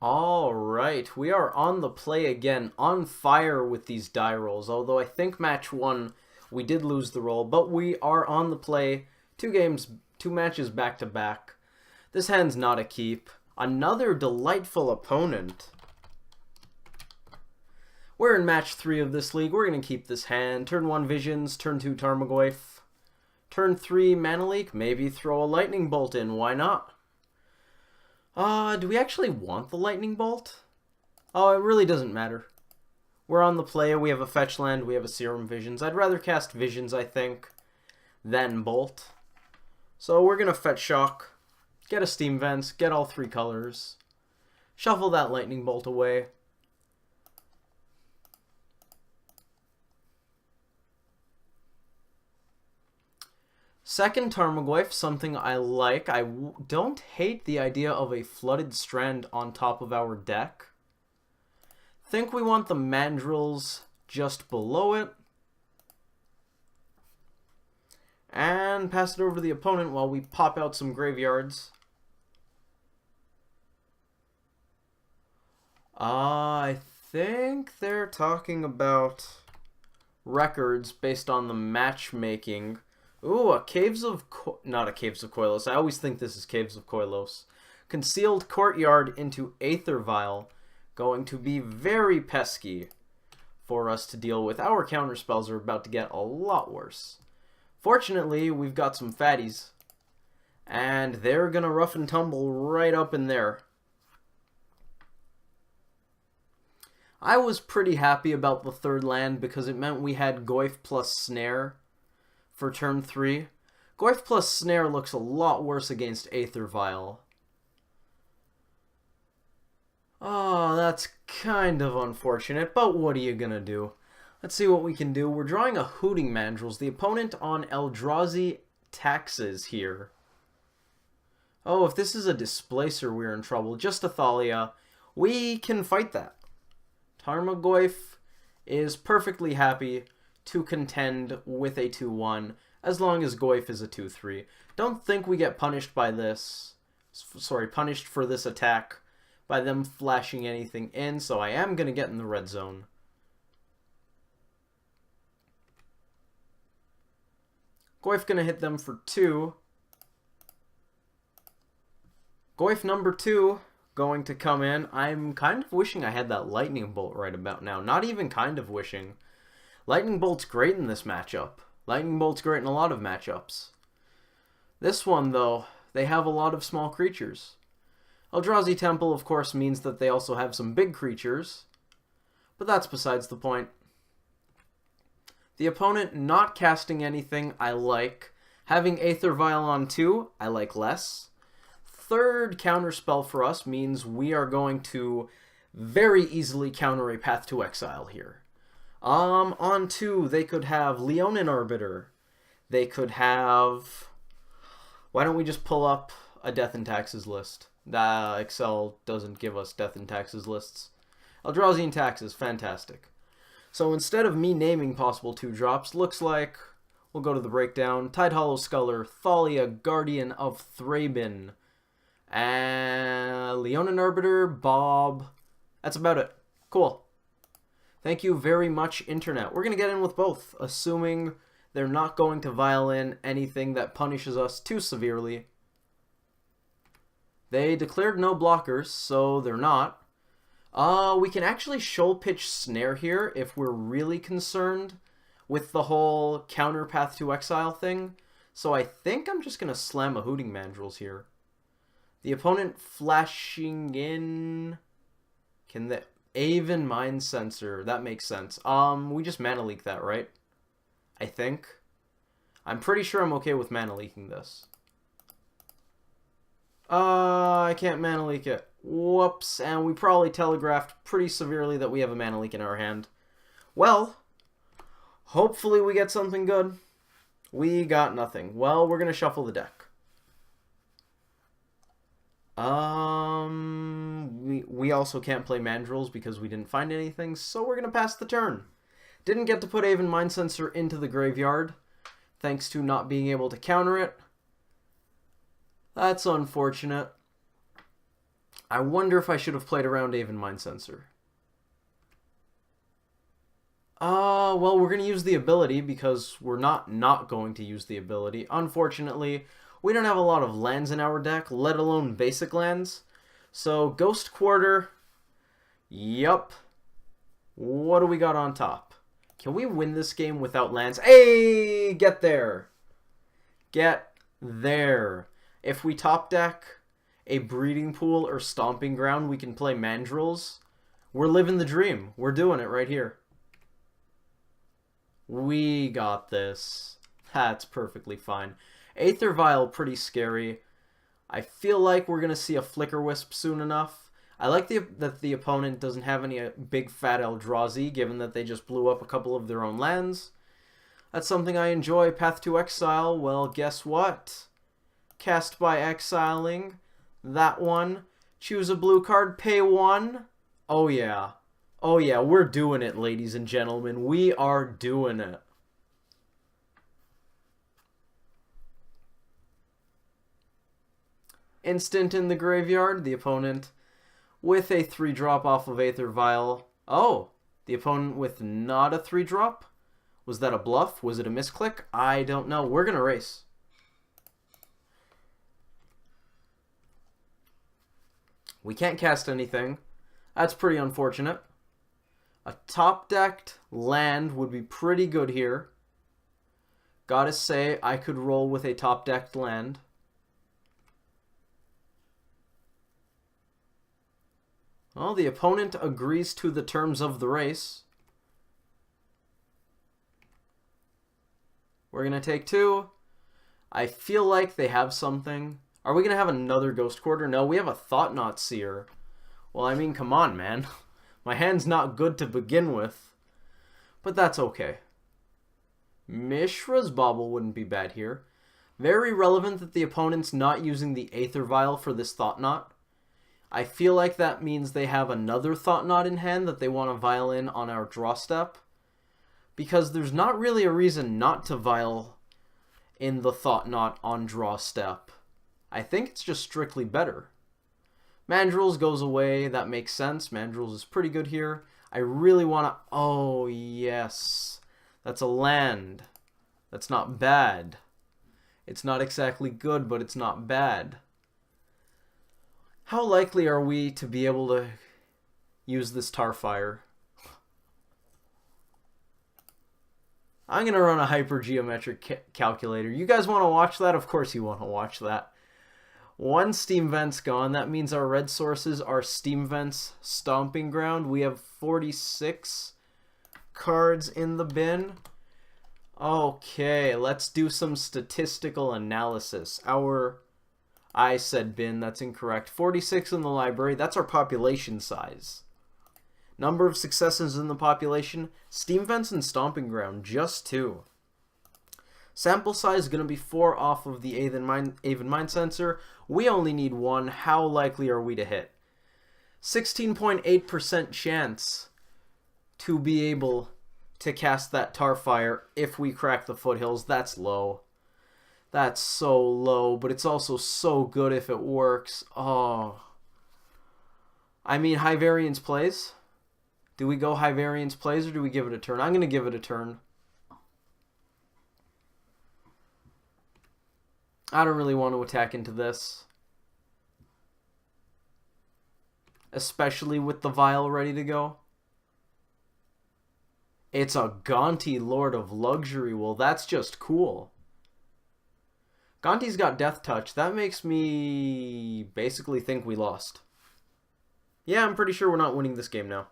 Alright, we are on the play again, on fire with these die rolls, although I think match 1 we did lose the roll, but we are on the play, 2 matches back to back. This hand's not a keep. Another delightful opponent. We're in match 3 of this league, we're going to keep this hand. Turn 1 Visions, turn 2 Tarmogoyf. Turn 3 Mana Leak, maybe throw a Lightning Bolt in, why not? Do we actually want the Lightning Bolt? Oh, it really doesn't matter. We're on the play, we have a fetch land, we have a Serum Visions. I'd rather cast Visions, I think, than Bolt. So we're going to fetch Shock, get a Steam Vents, get all 3 colors, shuffle that Lightning Bolt away. Second Tarmogoyf, something I like. I don't hate the idea of a Flooded Strand on top of our deck. Think we want the Mandrills just below it. And pass it over to the opponent while we pop out some graveyards. I think they're talking about records based on the matchmaking. Ooh, not a Caves of Koilos. I always think this is Caves of Koilos. Concealed Courtyard into Aether Vial. Going to be very pesky for us to deal with. Our counterspells are about to get a lot worse. Fortunately, we've got some fatties. And they're going to rough and tumble right up in there. I was pretty happy about the third land because it meant we had Goyf plus Snare for turn 3. Goyf plus Snare looks a lot worse against Aether Vial. Oh, that's kind of unfortunate, but what are you gonna do? Let's see what we can do. We're drawing a Hooting Mandrills. The opponent on Eldrazi taxes here. Oh, if this is a Displacer, we're in trouble. Just a Thalia. We can fight that. Tarmogoyf is perfectly happy to contend with a 2-1 as long as Goyf is a 2-3. Don't think we get punished by this. Sorry, punished for this attack by them flashing anything in, so I am going to get in the red zone. Goyf going to hit them for 2. Goyf number 2 going to come in. I'm kind of wishing I had that Lightning Bolt right about now. Not even kind of wishing. Lightning Bolt's great in this matchup. Lightning Bolt's great in a lot of matchups. This one, though, they have a lot of small creatures. Eldrazi Temple, of course, means that they also have some big creatures, but that's besides the point. The opponent not casting anything, I like. Having Aether Vial on 2, I like less. Third counterspell for us means we are going to very easily counter a Path to Exile here. On 2, they could have Leonin Arbiter. They could have... Why don't we just pull up a Death and Taxes list? Excel doesn't give us Death and Taxes lists. Eldrazi and Taxes, fantastic. So instead of me naming possible 2-drops, looks like we'll go to the breakdown. Tidehollow Sculler, Thalia, Guardian of Thraben, and Leonin Arbiter, Bob. That's about it. Cool. Thank you very much, Internet. We're going to get in with both, assuming they're not going to vial in anything that punishes us too severely. They declared no blockers, so they're not. We can actually shoal pitch Snare here if we're really concerned with the whole counter Path to Exile thing. So I think I'm just going to slam a Hooting Mandrills here. The opponent flashing in... Can the Aven Mind Sensor, that makes sense. We just Mana Leak that, right? I think. I'm pretty sure I'm okay with Mana Leaking this. I can't Mana Leak it. Whoops, and we probably telegraphed pretty severely that we have a Mana Leak in our hand. Well, hopefully we get something good. We got nothing. Well, we're going to shuffle the deck. We also can't play Mandrills because we didn't find anything, so we're going to pass the turn. Didn't get to put Aven Mind Sensor into the graveyard, thanks to not being able to counter it. That's unfortunate. I wonder if I should have played around Aven Mind Sensor. Well, we're going to use the ability because we're not going to use the ability. Unfortunately, we don't have a lot of lands in our deck, let alone basic lands. So, Ghost Quarter. Yup. What do we got on top? Can we win this game without lands? Hey! Get there! Get there. If we top deck a Breeding Pool or Stomping Ground, we can play Mandrills. We're living the dream. We're doing it right here. We got this. That's perfectly fine. Aether Vial, pretty scary. I feel like we're going to see a Flicker Wisp soon enough. I like that the opponent doesn't have any big fat Eldrazi, given that they just blew up a couple of their own lands. That's something I enjoy. Path to Exile, well, guess what? Cast by exiling. That one. Choose a blue card, pay 1. Oh yeah. Oh yeah, we're doing it, ladies and gentlemen. We are doing it. Instant in the graveyard. The opponent with a 3-drop off of Aether Vial. Oh, the opponent with not a 3-drop? Was that a bluff? Was it a misclick? I don't know. We're going to race. We can't cast anything. That's pretty unfortunate. A top-decked land would be pretty good here. Gotta say, I could roll with a top-decked land. Well, the opponent agrees to the terms of the race. We're going to take 2. I feel like they have something. Are we going to have another Ghost Quarter? No, we have a Thought-Knot Seer. Well, I mean, come on, man. My hand's not good to begin with. But that's okay. Mishra's Bauble wouldn't be bad here. Very relevant that the opponent's not using the Aether Vial for this Thought-Knot. I feel like that means they have another Thought-Knot in hand that they want to vial in on our draw step. Because there's not really a reason not to vial in the Thought-Knot on draw step. I think it's just strictly better. Mandrills goes away. That makes sense. Mandrills is pretty good here. I really want to... Oh, yes. That's a land. That's not bad. It's not exactly good, but it's not bad. How likely are we to be able to use this Tarfire? I'm going to run a hypergeometric calculator. You guys want to watch that? Of course you want to watch that. 1 Steam Vent's gone. That means our red sources are Steam Vent's Stomping Ground. We have 46 cards in the bin. Okay, let's do some statistical analysis. I said bin, that's incorrect. 46 in the library, that's our population size. Number of successes in the population, Steam Vents and Stomping Ground, just 2. Sample size is going to be 4 off of the Aven Mind Sensor. We only need 1. How likely are we to hit? 16.8% chance to be able to cast that Tarfire if we crack the Foothills. That's low. That's so low, but it's also so good if it works. Oh. I mean, high variance plays. Do we go high variance plays or do we give it a turn? I'm going to give it a turn. I don't really want to attack into this. Especially with the Vial ready to go. It's a Gonti Lord of Luxury. Well, that's just cool. Gonti's got Death Touch. That makes me basically think we lost. Yeah, I'm pretty sure we're not winning this game now.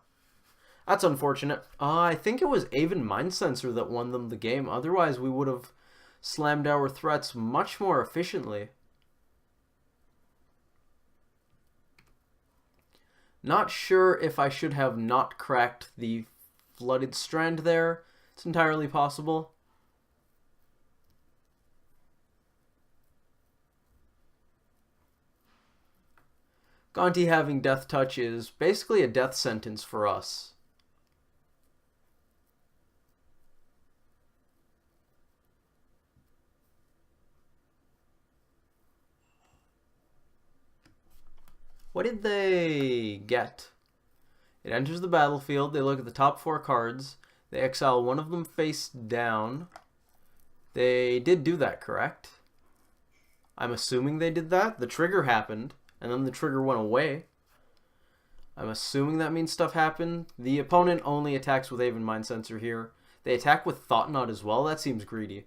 That's unfortunate. I think it was Aven Mind Sensor that won them the game. Otherwise, we would have slammed our threats much more efficiently. Not sure if I should have not cracked the Flooded Strand there. It's entirely possible. Gonti having Death Touch is basically a death sentence for us. What did they get? It enters the battlefield. They look at the top 4 cards. They exile one of them face down. They did do that, correct? I'm assuming they did that. The trigger happened, and then the trigger went away. I'm assuming that means stuff happened. The opponent only attacks with Aven Mind Sensor here. They attack with Thought Knot as well. That seems greedy.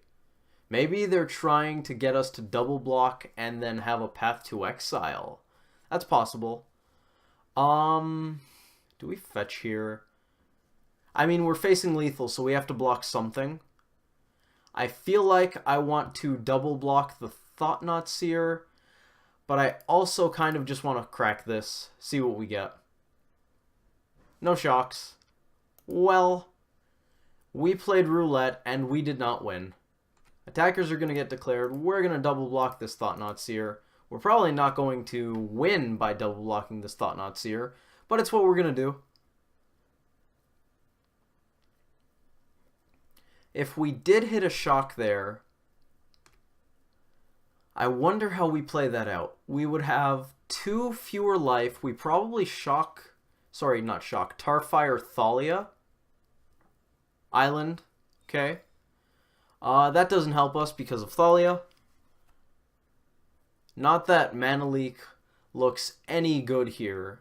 Maybe they're trying to get us to double block and then have a path to exile. That's possible. Do we fetch here? I mean, we're facing lethal, so we have to block something. I feel like I want to double block the Thought Knot Seer, but I also kind of just want to crack this, see what we get. No shocks. Well, we played roulette and we did not win. Attackers are going to get declared. We're going to double block this Thought Knot Seer. We're probably not going to win by double blocking this Thought Knot Seer, but it's what we're going to do. If we did hit a shock there, I wonder how we play that out. We would have 2 fewer life. We probably shock... Sorry, not shock. Tarfire Thalia. Island. Okay. That doesn't help us because of Thalia. Not that Mana Leak looks any good here.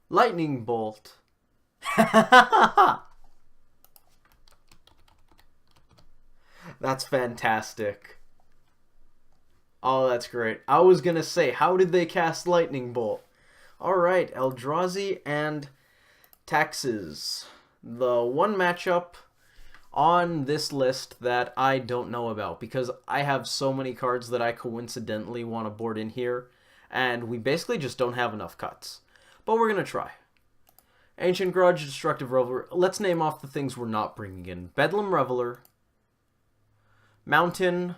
Lightning Bolt. That's fantastic. Oh, that's great. I was going to say, how did they cast Lightning Bolt? Alright, Eldrazi and Taxes. The one matchup on this list that I don't know about, because I have so many cards that I coincidentally want to board in here, and we basically just don't have enough cuts. But we're going to try. Ancient Grudge, Destructive Reveler. Let's name off the things we're not bringing in. Bedlam Reveler. Mountain.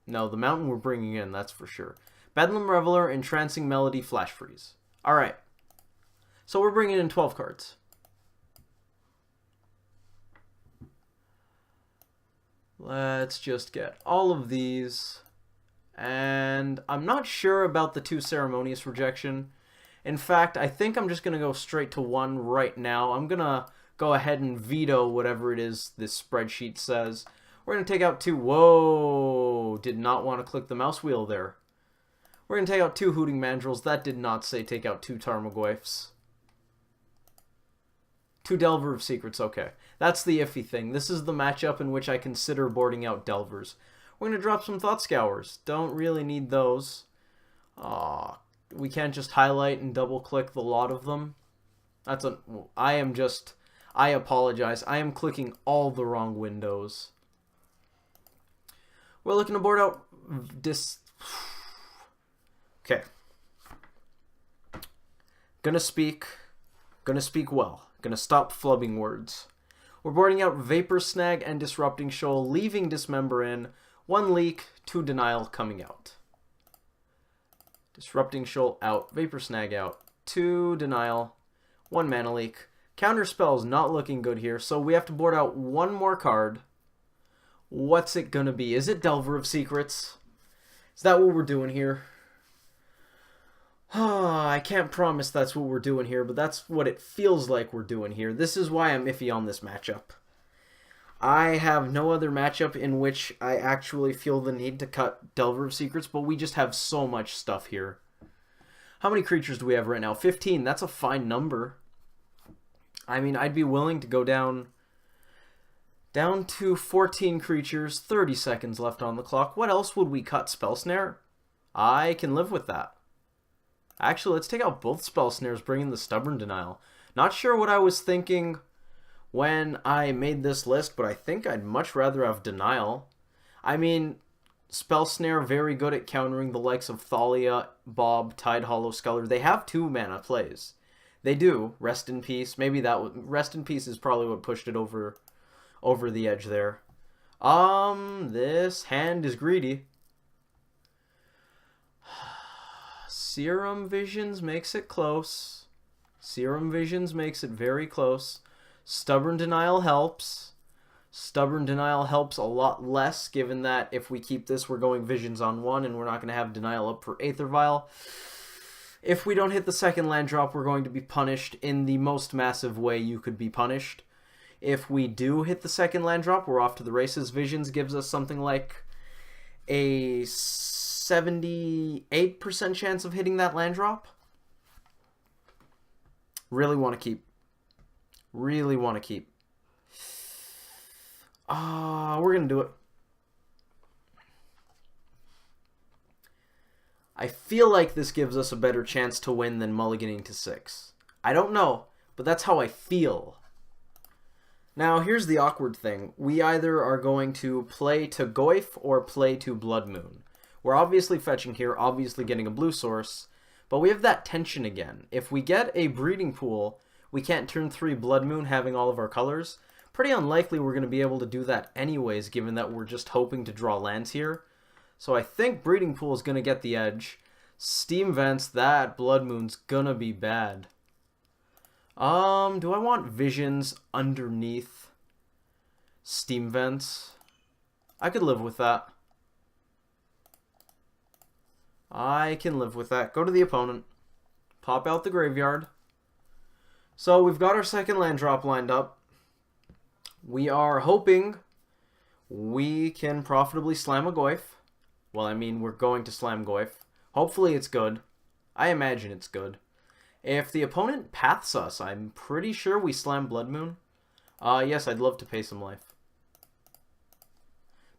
No, the Mountain we're bringing in, that's for sure. Bedlam Reveler, Entrancing Melody, Flash Freeze. Alright. So we're bringing in 12 cards. Let's just get all of these. And I'm not sure about the 2 Ceremonious Rejection. In fact, I think I'm just going to go straight to 1 right now. I'm going to go ahead and veto whatever it is this spreadsheet says. We're going to take out 2... Whoa! Did not want to click the mouse wheel there. We're going to take out 2 Hooting Mandrills. That did not say take out 2 Tarmogoyfs. 2 Delver of Secrets. Okay. That's the iffy thing. This is the matchup in which I consider boarding out Delvers. We're going to drop some Thought Scours. Don't really need those. We can't just highlight and double-click the lot of them. I apologize. I am clicking all the wrong windows. We're looking to board out Okay. Gonna speak well. Gonna stop flubbing words. We're boarding out Vapor Snag and Disrupting Shoal, leaving Dismember in. 1 leak, 2 Denial coming out. Disrupting Shoal out, Vapor Snag out, 2 Denial, 1 Mana Leak. Counterspell's not looking good here, so we have to board out 1 more card. What's it gonna be? Is it Delver of Secrets? Is that what we're doing here? I can't promise that's what we're doing here, but that's what it feels like we're doing here. This is why I'm iffy on this matchup. I have no other matchup in which I actually feel the need to cut Delver of Secrets, but we just have so much stuff here. How many creatures do we have right now? 15. That's a fine number. I mean, I'd be willing to go down to 14 creatures, 30 seconds left on the clock. What else would we cut? Spell Snare? I can live with that. Actually, let's take out both Spell Snares, bring in the Stubborn Denial. Not sure what I was thinking when I made this list, but I think I'd much rather have Denial. I mean, Spell Snare, very good at countering the likes of Thalia, Bob, Tide Hollow Sculler. They have 2 mana plays. They do. Rest in Peace. Maybe that Rest in Peace is probably what pushed it over the edge there. This hand is greedy. Serum Visions makes it close. Serum Visions makes it very close. Stubborn Denial helps. Stubborn Denial helps a lot less, given that if we keep this, we're going Visions on 1, and we're not going to have Denial up for Aether Vial. If we don't hit the second land drop, we're going to be punished in the most massive way you could be punished. If we do hit the second land drop, we're off to the races. Visions gives us something like a 78% chance of hitting that land drop. Really want to keep. Really want to keep. We're going to do it. I feel like this gives us a better chance to win than mulliganing to 6. I don't know, but that's how I feel. Now, here's the awkward thing. We either are going to play to Goyf or play to Blood Moon. We're obviously fetching here, obviously getting a blue source, but we have that tension again. If we get a breeding pool, we can't turn 3 Blood Moon having all of our colors. Pretty unlikely we're going to be able to do that anyways, given that we're just hoping to draw lands here. So I think Breeding Pool is going to get the edge. Steam Vents, that Blood Moon's going to be bad. Do I want Visions underneath Steam Vents? I could live with that. I can live with that. Go to the opponent. Pop out the graveyard. So we've got our second land drop lined up. We are hoping we can profitably slam a Goyf. Well, I mean, we're going to slam Goyf. Hopefully it's good. I imagine it's good. If the opponent paths us, I'm pretty sure we slam Blood Moon. Yes, I'd love to pay some life.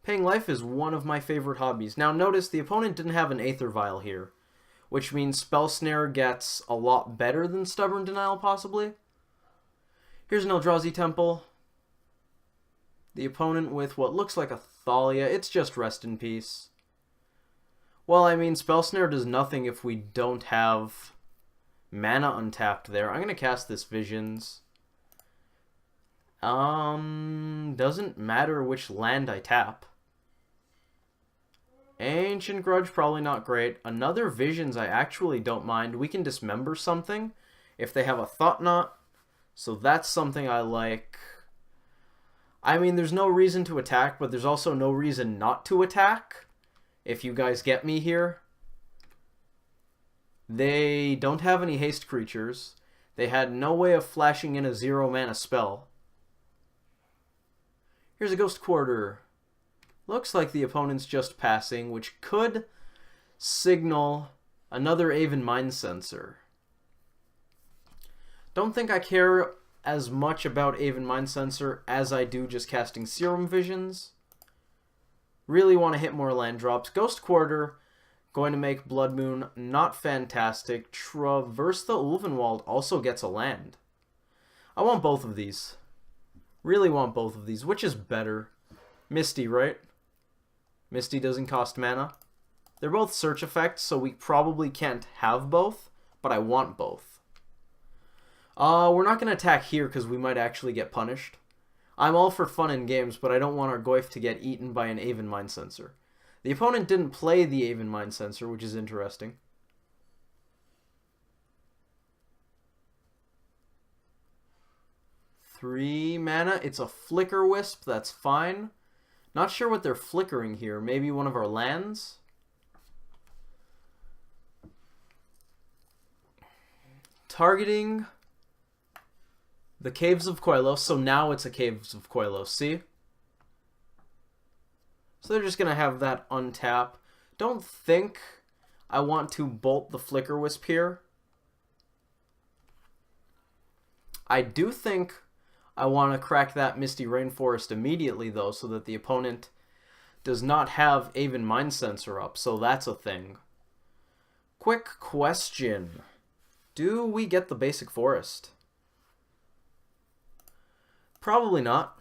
Paying life is one of my favorite hobbies. Now notice the opponent didn't have an Aether Vial here, which means Spell Snare gets a lot better than Stubborn Denial, possibly. Here's an Eldrazi Temple. The opponent with what looks like a Thalia. It's just Rest in Peace. Well, I mean, Spell Snare does nothing if we don't have mana untapped there. I'm going to cast this Visions. Doesn't matter which land I tap. Ancient Grudge, probably not great. Another Visions I actually don't mind. We can dismember something if they have a Thought Knot. So that's something I like. I mean, there's no reason to attack, but there's also no reason not to attack. If you guys get me here. They don't have any haste creatures. They had no way of flashing in a 0 mana spell. Here's a Ghost Quarter. Looks like the opponent's just passing, which could signal another Aven Mind Sensor. Don't think I care as much about Aven Mind Sensor as I do just casting Serum Visions. Really want to hit more land drops. Ghost Quarter, going to make Blood Moon not fantastic. Traverse the Ulvenwald also gets a land. I want both of these. Really want both of these. Which is better? Misty, right? Misty doesn't cost mana. They're both search effects, so we probably can't have both, but I want both. We're not going to attack here because we might actually get punished. I'm all for fun in games, but I don't want our Goyf to get eaten by an Aven Mind Sensor. The opponent didn't play the Aven Mind Sensor, which is interesting. Three mana. It's a Flicker Wisp. That's fine. Not sure what they're flickering here. Maybe one of our lands? Targeting the Caves of Koilos. So now it's a Caves of Koilos. See? So they're just going to have that untap. Don't think I want to bolt the Flicker Wisp here. I do think I want to crack that Misty Rainforest immediately, though, so that the opponent does not have Aven Mind Sensor up. So that's a thing. Quick question. Do we get the basic forest? Probably not.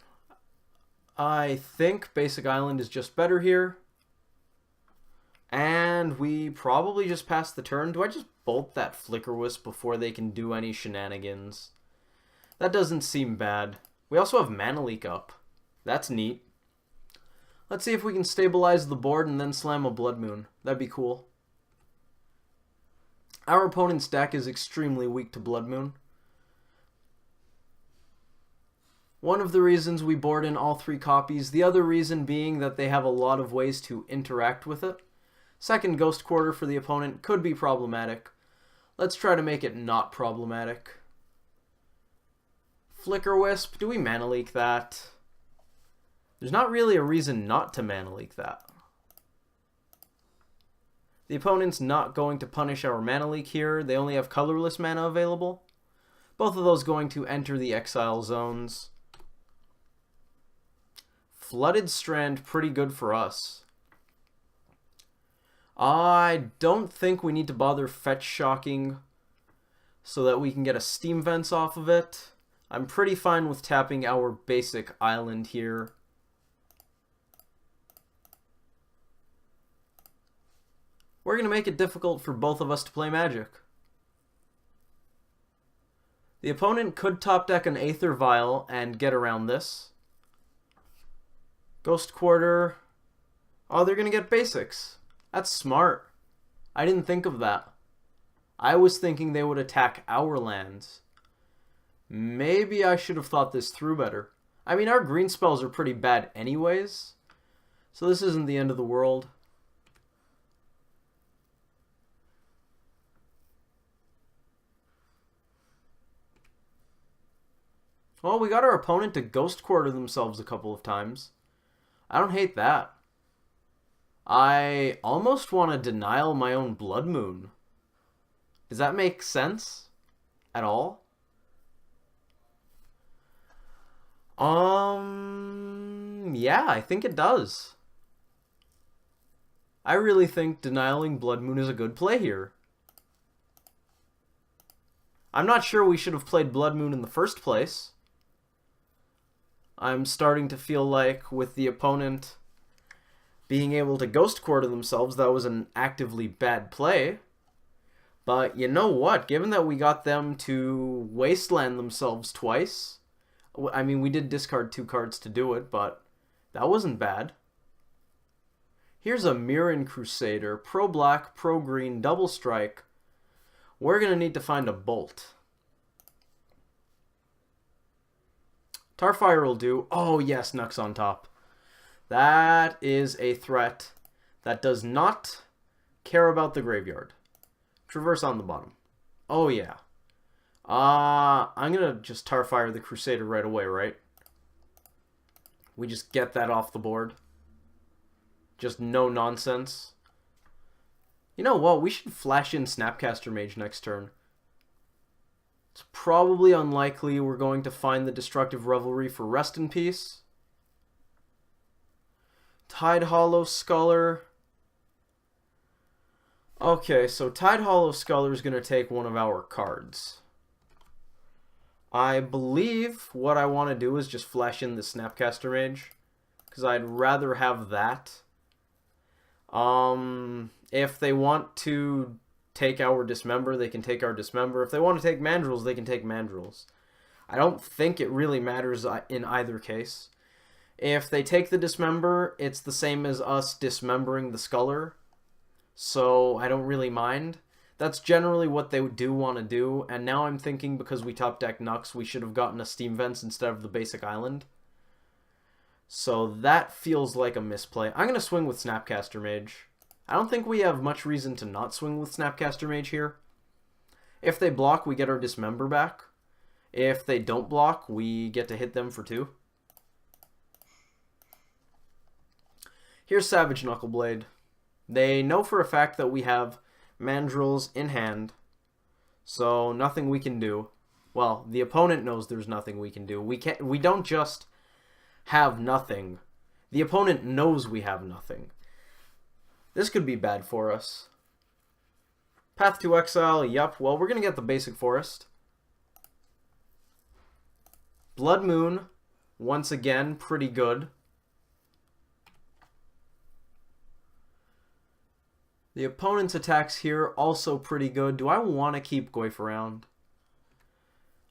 I think Basic Island is just better here. And we probably just pass the turn. Do I just bolt that Flicker Wisp before they can do any shenanigans? That doesn't seem bad. We also have Mana Leak up. That's neat. Let's see if we can stabilize the board and then slam a Blood Moon. That'd be cool. Our opponent's deck is extremely weak to Blood Moon. One of the reasons we board in all 3 copies, the other reason being that they have a lot of ways to interact with it. Second Ghost Quarter for the opponent could be problematic. Let's try to make it not problematic. Flicker Wisp, do we Mana Leak that? There's not really a reason not to Mana Leak that. The opponent's not going to punish our Mana Leak here. They only have colorless mana available. Both of those going to enter the exile zones. Flooded Strand, pretty good for us. I don't think we need to bother fetch shocking so that we can get a Steam Vents off of it. I'm pretty fine with tapping our basic island here. We're going to make it difficult for both of us to play Magic. The opponent could top deck an Aether Vial and get around this. Ghost Quarter. Oh, they're going to get basics. That's smart. I didn't think of that. I was thinking they would attack our lands. Maybe I should have thought this through better. I mean, our green spells are pretty bad anyways, so this isn't the end of the world. Well, we got our opponent to Ghost Quarter themselves a couple of times. I don't hate that. I almost want to denial my own Blood Moon. Does that make sense at all? Yeah, I think it does. I really think denialing Blood Moon is a good play here. I'm not sure we should have played Blood Moon in the first place. I'm starting to feel like with the opponent being able to Ghost Quarter themselves, that was an actively bad play. But you know what? Given that we got them to Wasteland themselves twice, I mean, we did discard 2 cards to do it, but that wasn't bad. Here's a Mirren Crusader, pro-black, pro-green, double strike. We're going to need to find a bolt. Tarfire will do. Oh, yes, Nux on top. That is a threat that does not care about the graveyard. Traverse on the bottom. Oh, yeah. I'm going to just Tarfire the Crusader right away, right? We just get that off the board. Just no nonsense. You know what? We should flash in Snapcaster Mage next turn. It's probably unlikely we're going to find the Destructive Revelry for Rest in Peace. Tide Hollow Sculler. Okay, so Tide Hollow Sculler is going to take one of our cards. I believe what I want to do is just flash in the Snapcaster Mage, because I'd rather have that. If they want to take our Dismember, they can take our Dismember. If they want to take Mandrills, they can take Mandrills. I don't think it really matters in either case. If they take the Dismember, it's the same as us dismembering the Sculler, so I don't really mind. That's generally what they do want to do, and now I'm thinking because we top deck Nux, we should have gotten a Steam Vents instead of the basic island. So that feels like a misplay. I'm going to swing with Snapcaster Mage. I don't think we have much reason to not swing with Snapcaster Mage here. If they block, we get our Dismember back. If they don't block, we get to hit them for 2. Here's Savage Knuckleblade. They know for a fact that we have Mandrills in hand, so nothing we can do. Well, the opponent knows there's nothing we can do. We don't just have nothing. The opponent knows we have nothing. This could be bad for us. Path to Exile, yup. Well, we're going to get the basic forest. Blood Moon, once again, pretty good. The opponent's attacks here, also pretty good. Do I want to keep Goyf around?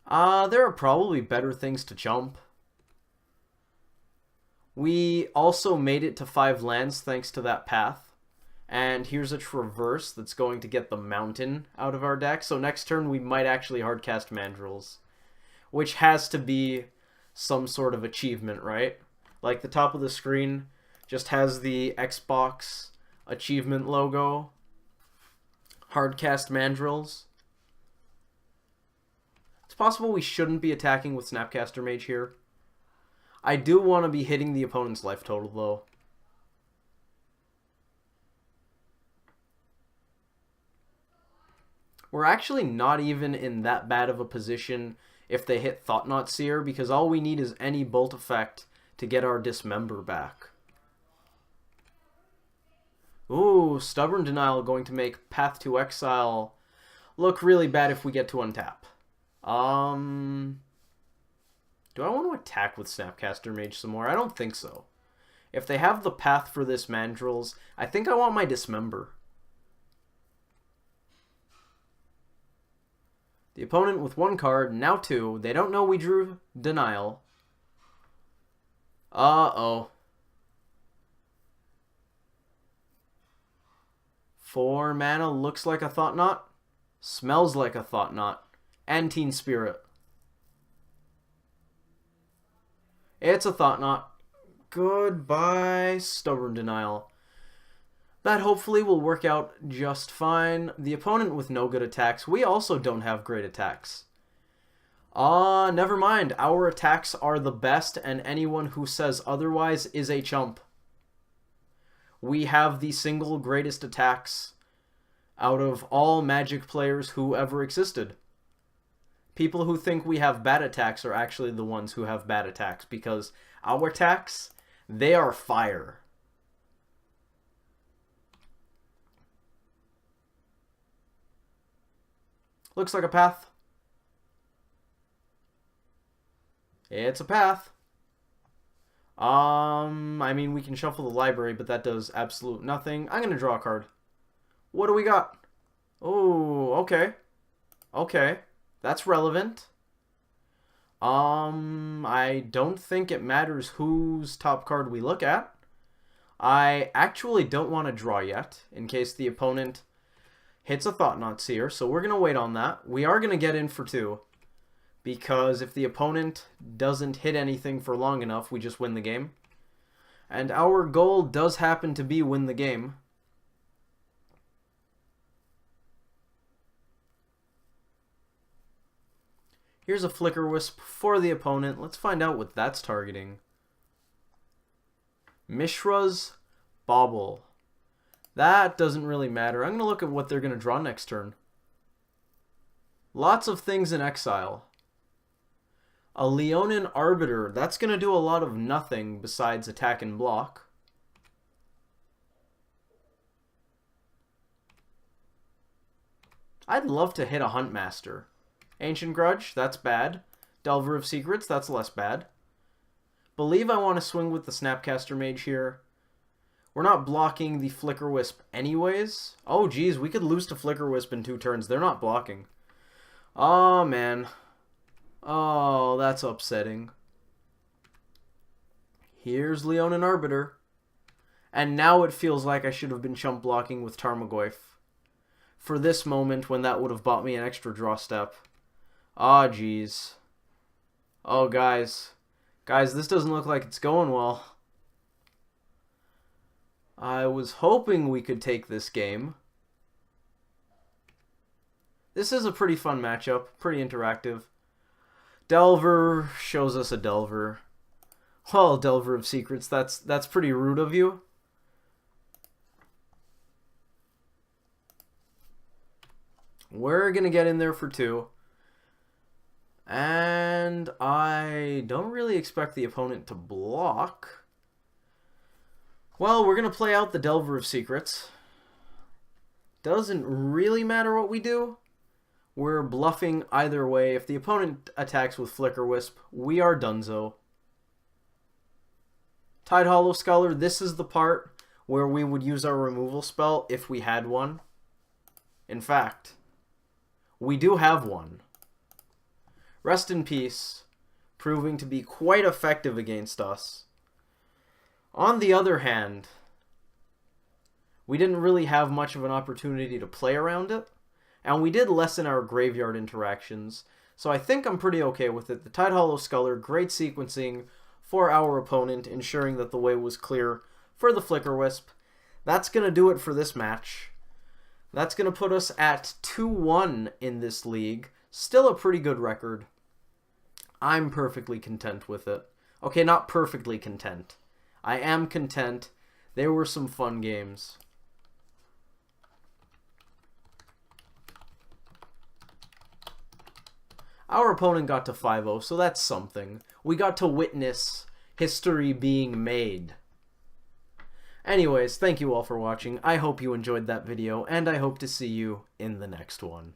There are probably better things to chump. We also made it to 5 lands thanks to that path. And here's a Traverse that's going to get the Mountain out of our deck. So next turn we might actually hardcast Mandrills, which has to be some sort of achievement, right? Like the top of the screen just has the Xbox achievement logo. Hardcast Mandrills. It's possible we shouldn't be attacking with Snapcaster Mage here. I do want to be hitting the opponent's life total, though. We're actually not even in that bad of a position if they hit Thought-Knot Seer, because all we need is any bolt effect to get our Dismember back. Ooh, Stubborn Denial going to make Path to Exile look really bad if we get to untap. Do I want to attack with Snapcaster Mage some more? I don't think so. If they have the path for this Mandrills, I think I want my Dismember. The opponent with 1 card, now 2. They don't know we drew Denial. Uh-oh. 4 mana, looks like a Thought-Knot. Smells like a Thought-Knot. And Teen Spirit. It's a Thought-Knot. Goodbye, Stubborn Denial. That hopefully will work out just fine. The opponent with no good attacks. We also don't have great attacks. Never mind. Our attacks are the best, and anyone who says otherwise is a chump. We have the single greatest attacks out of all Magic players who ever existed. People who think we have bad attacks are actually the ones who have bad attacks, because our attacks, they are fire. Looks like a path. It's a path. I mean, we can shuffle the library, but that does absolute nothing. I'm going to draw a card. What do we got? Oh, okay. Okay. That's relevant. I don't think it matters whose top card we look at. I actually don't want to draw yet, in case the opponent hits a Thought-Knot Seer, so we're going to wait on that. We are going to get in for 2, because if the opponent doesn't hit anything for long enough, we just win the game. And our goal does happen to be win the game. Here's a Flicker Wisp for the opponent. Let's find out what that's targeting. Mishra's Bauble. That doesn't really matter. I'm going to look at what they're going to draw next turn. Lots of things in exile. A Leonin Arbiter. That's going to do a lot of nothing besides attack and block. I'd love to hit a Huntmaster. Ancient Grudge, that's bad. Delver of Secrets, that's less bad. Believe I want to swing with the Snapcaster Mage here. We're not blocking the Flicker Wisp anyways. Oh, geez, we could lose to Flicker Wisp in 2 turns. They're not blocking. Oh, man. Oh, that's upsetting. Here's Leonin Arbiter. And now it feels like I should have been chump blocking with Tarmogoyf for this moment when that would have bought me an extra draw step. Ah, geez. Oh, guys. Guys, this doesn't look like it's going well. I was hoping we could take this game. This is a pretty fun matchup. Pretty interactive. Delver shows us a Delver. Well, Delver of Secrets, that's pretty rude of you. We're going to get in there for 2. And I don't really expect the opponent to block. Well, we're going to play out the Delver of Secrets. Doesn't really matter what we do. We're bluffing either way. If the opponent attacks with Flicker Wisp, we are donezo. Tide Hollow Scholar, this is the part where we would use our removal spell if we had one. In fact, we do have one. Rest in Peace, proving to be quite effective against us. On the other hand, we didn't really have much of an opportunity to play around it, and we did lessen our graveyard interactions, So I think I'm pretty okay with it. The Tidehollow Sculler, great sequencing for our opponent, ensuring that the way was clear for the Flicker Wisp. That's going to do it for this match. That's going to put us at 2-1 in this league. Still a pretty good record. I'm perfectly content with it. Okay, not perfectly content. I am content. There were some fun games. Our opponent got to 5-0, so that's something. We got to witness history being made. Anyways, thank you all for watching. I hope you enjoyed that video, and I hope to see you in the next one.